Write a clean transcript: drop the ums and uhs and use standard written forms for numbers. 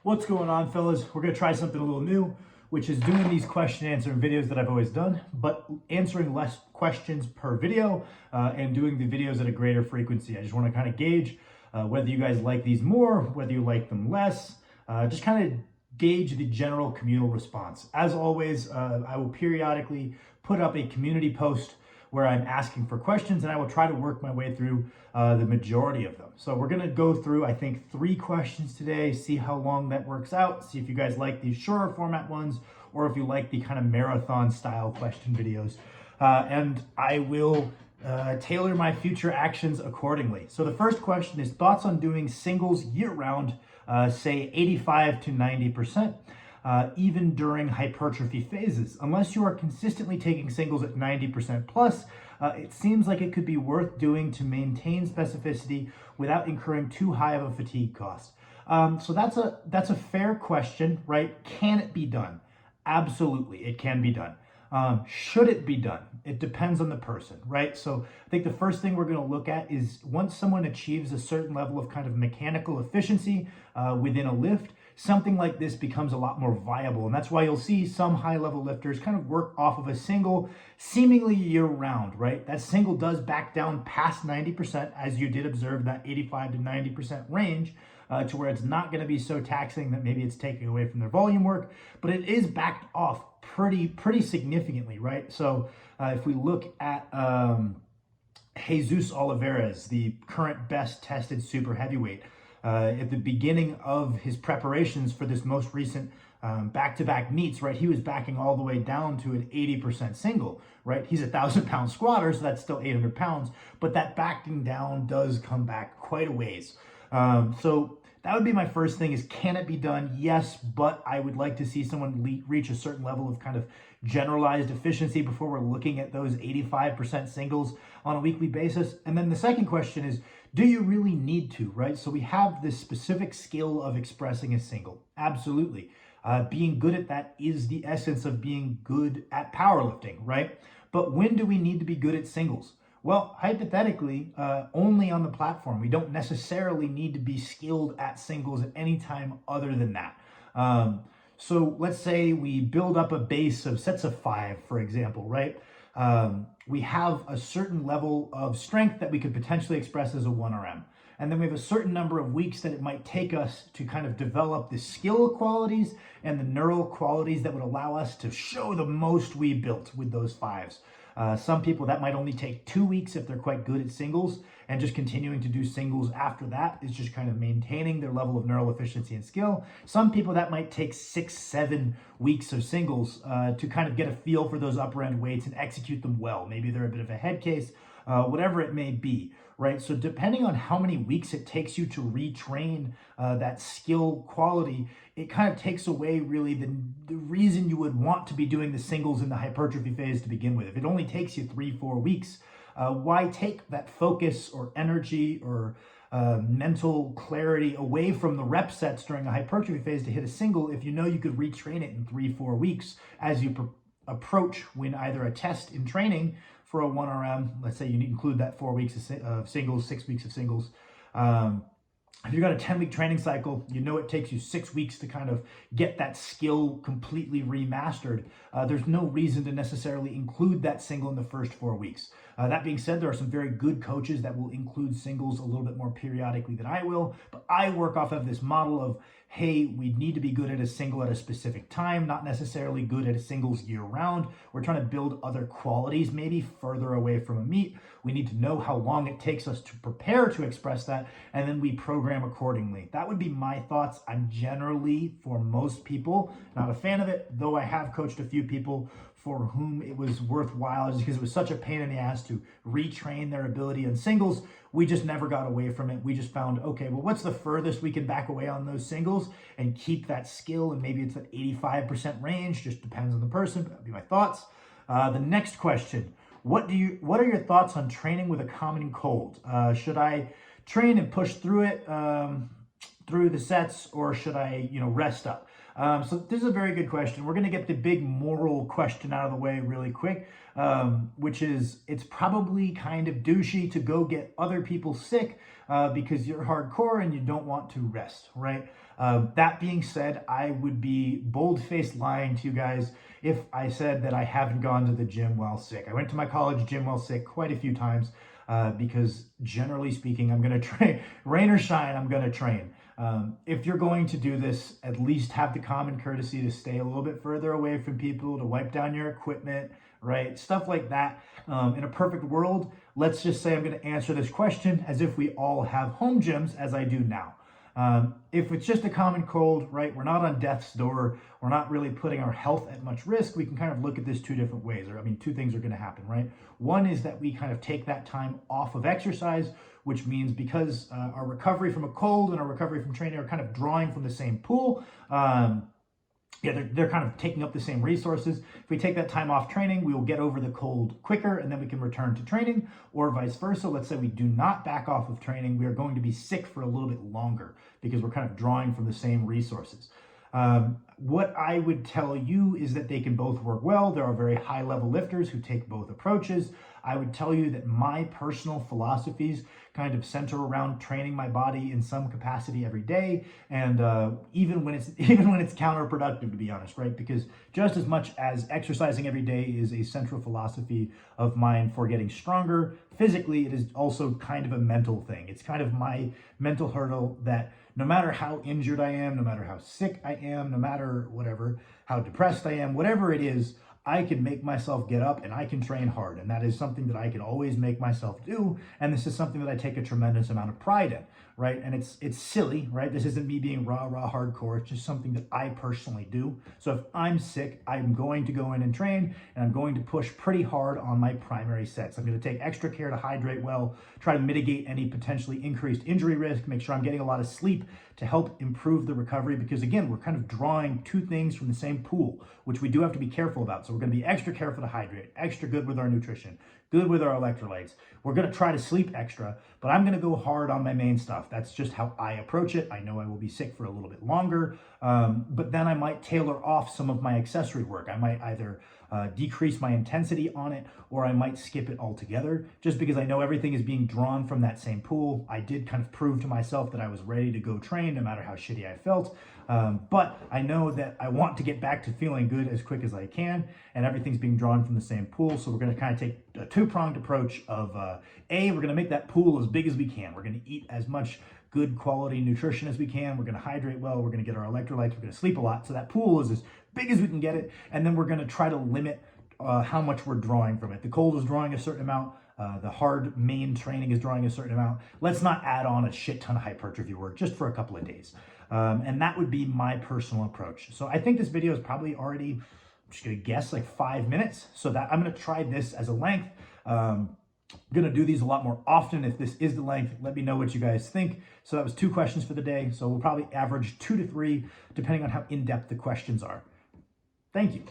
What's going on, fellas? We're gonna try something a little new, which is doing these question answering videos that I've always done, but answering less questions per video and doing the videos at a greater frequency. I just wanna kind of gauge whether you guys like these more, whether you like them less, just kind of gauge the general communal response. As always, I will periodically put up a community post where I'm asking for questions, and I will try to work my way through the majority of them. So we're gonna go through, I think, 3 questions today, see how long that works out, see if you guys like these shorter format ones, or if you like the kind of marathon style question videos. And I will tailor my future actions accordingly. So the first question is thoughts on doing singles year round, say 85 to 90%. Even during hypertrophy phases. Unless you are consistently taking singles at 90% plus, it seems like it could be worth doing to maintain specificity without incurring too high of a fatigue cost. So that's a fair question, right? Can it be done? Absolutely, it can be done. Should it be done? It depends on the person, right? So I think the first thing we're going to look at is once someone achieves a certain level of kind of mechanical efficiency within a lift, something like this becomes a lot more viable. And that's why you'll see some high level lifters kind of work off of a single seemingly year round, right? That single does back down past 90%, as you did observe that 85 to 90% range, to where it's not going to be so taxing that maybe it's taking away from their volume work, but it is backed off pretty significantly, right? So if we look at Jesus Oliveira, the current best tested super heavyweight, at the beginning of his preparations for this most recent back-to-back meets, right, he was backing all the way down to an 80% single, right? He's a 1,000-pound squatter, so that's still 800 pounds, but that backing down does come back quite a ways. So that would be my first thing is, can it be done? Yes, but I would like to see someone reach a certain level of kind of generalized efficiency before we're looking at those 85% singles on a weekly basis. And then the second question is, do you really need to, right? So we have this specific skill of expressing a single. Absolutely. Being good at that is the essence of being good at powerlifting, right? But when do we need to be good at singles? Well, hypothetically, only on the platform. We don't necessarily need to be skilled at singles at any time other than that. So let's say we build up a base of sets of 5, for example, right? We have a certain level of strength that we could potentially express as a 1RM. And then we have a certain number of weeks that it might take us to kind of develop the skill qualities and the neural qualities that would allow us to show the most we built with those 5s. Some people that might only take 2 weeks if they're quite good at singles, and just continuing to do singles after that is just kind of maintaining their level of neural efficiency and skill. Some people that might take 6-7 weeks of singles to kind of get a feel for those upper end weights and execute them well. Maybe they're a bit of a head case, whatever it may be, right? So depending on how many weeks it takes you to retrain that skill quality, it kind of takes away really the reason you would want to be doing the singles in the hypertrophy phase to begin with. If it only takes you 3-4 weeks, why take that focus or energy or mental clarity away from the rep sets during a hypertrophy phase to hit a single if you know you could retrain it in 3-4 weeks as you approach when either a test in training for a 1RM, let's say you need to include that 4 weeks of singles, 6 weeks of singles. If you've got a 10-week training cycle, you know it takes you 6 weeks to kind of get that skill completely remastered. There's no reason to necessarily include that single in the first 4 weeks. That being said, there are some very good coaches that will include singles a little bit more periodically than I will, but I work off of this model of, hey, we need to be good at a single at a specific time, not necessarily good at a singles year round. We're trying to build other qualities, maybe further away from a meet. We need to know how long it takes us to prepare to express that, and then we program accordingly. That would be my thoughts. I'm generally, for most people, not a fan of it, though I have coached a few people for whom it was worthwhile just because it was such a pain in the ass to retrain their ability in singles. We just never got away from it. We just found, okay, well, what's the furthest we can back away on those singles and keep that skill? And maybe it's that 85% range, just depends on the person, but that'd be my thoughts. The next question, what are your thoughts on training with a common cold? Should I train and push through it? through the sets, or should I, rest up? So this is a very good question. We're going to get the big moral question out of the way really quick, which is it's probably kind of douchey to go get other people sick because you're hardcore and you don't want to rest, right? That being said, I would be bold-faced lying to you guys if I said that I haven't gone to the gym while sick. I went to my college gym while sick quite a few times because generally speaking, I'm going to train, rain or shine, I'm going to train. If you're going to do this, at least have the common courtesy to stay a little bit further away from people, to wipe down your equipment, right? Stuff like that. In a perfect world, let's just say I'm going to answer this question as if we all have home gyms as I do now. If it's just a common cold, right, we're not on death's door, we're not really putting our health at much risk, we can kind of look at this two different ways. Two things are going to happen, right? One is that we kind of take that time off of exercise, which means because our recovery from a cold and our recovery from training are kind of drawing from the same pool, they're kind of taking up the same resources. If we take that time off training, we will get over the cold quicker and then we can return to training, or vice versa. Let's say we do not back off of training, we are going to be sick for a little bit longer because we're kind of drawing from the same resources. What I would tell you is that they can both work well. There are very high level lifters who take both approaches. I would tell you that my personal philosophies kind of center around training my body in some capacity every day, and even when it's counterproductive, to be honest, right? Because just as much as exercising every day is a central philosophy of mine for getting stronger physically, it is also kind of a mental thing. It's kind of my mental hurdle that no matter how injured I am, no matter how sick I am, no matter whatever, how depressed I am, whatever it is, I can make myself get up and I can train hard. And that is something that I can always make myself do. And this is something that I take a tremendous amount of pride in, right? And it's silly, right? This isn't me being raw hardcore. It's just something that I personally do. So if I'm sick, I'm going to go in and train, and I'm going to push pretty hard on my primary sets. I'm going to take extra care to hydrate well, try to mitigate any potentially increased injury risk, make sure I'm getting a lot of sleep to help improve the recovery, because again, we're kind of drawing two things from the same pool, which we do have to be careful about. So we're going to be extra careful to hydrate, extra good with our nutrition, good with our electrolytes. We're going to try to sleep extra, but I'm going to go hard on my main stuff. That's just how I approach it. I know I will be sick for a little bit longer, but then I might tailor off some of my accessory work. I might either decrease my intensity on it, or I might skip it altogether, just because I know everything is being drawn from that same pool. I did kind of prove to myself that I was ready to go train no matter how shitty I felt. But I know that I want to get back to feeling good as quick as I can, and everything's being drawn from the same pool. So we're going to kind of take a two-pronged approach of we're going to make that pool as big as we can. We're going to eat as much good quality nutrition as we can. We're going to hydrate well. We're going to get our electrolytes. We're going to sleep a lot. So that pool is as big as we can get it. And then we're going to try to limit how much we're drawing from it. The cold is drawing a certain amount. The hard main training is drawing a certain amount. Let's not add on a shit ton of hypertrophy work just for a couple of days. And that would be my personal approach. So I think this video is probably already, I'm just going to guess, like 5 minutes. So that I'm going to try this as a length. I'm going to do these a lot more often. If this is the length, let me know what you guys think. So that was 2 questions for the day. So we'll probably average 2 to 3, depending on how in-depth the questions are. Thank you.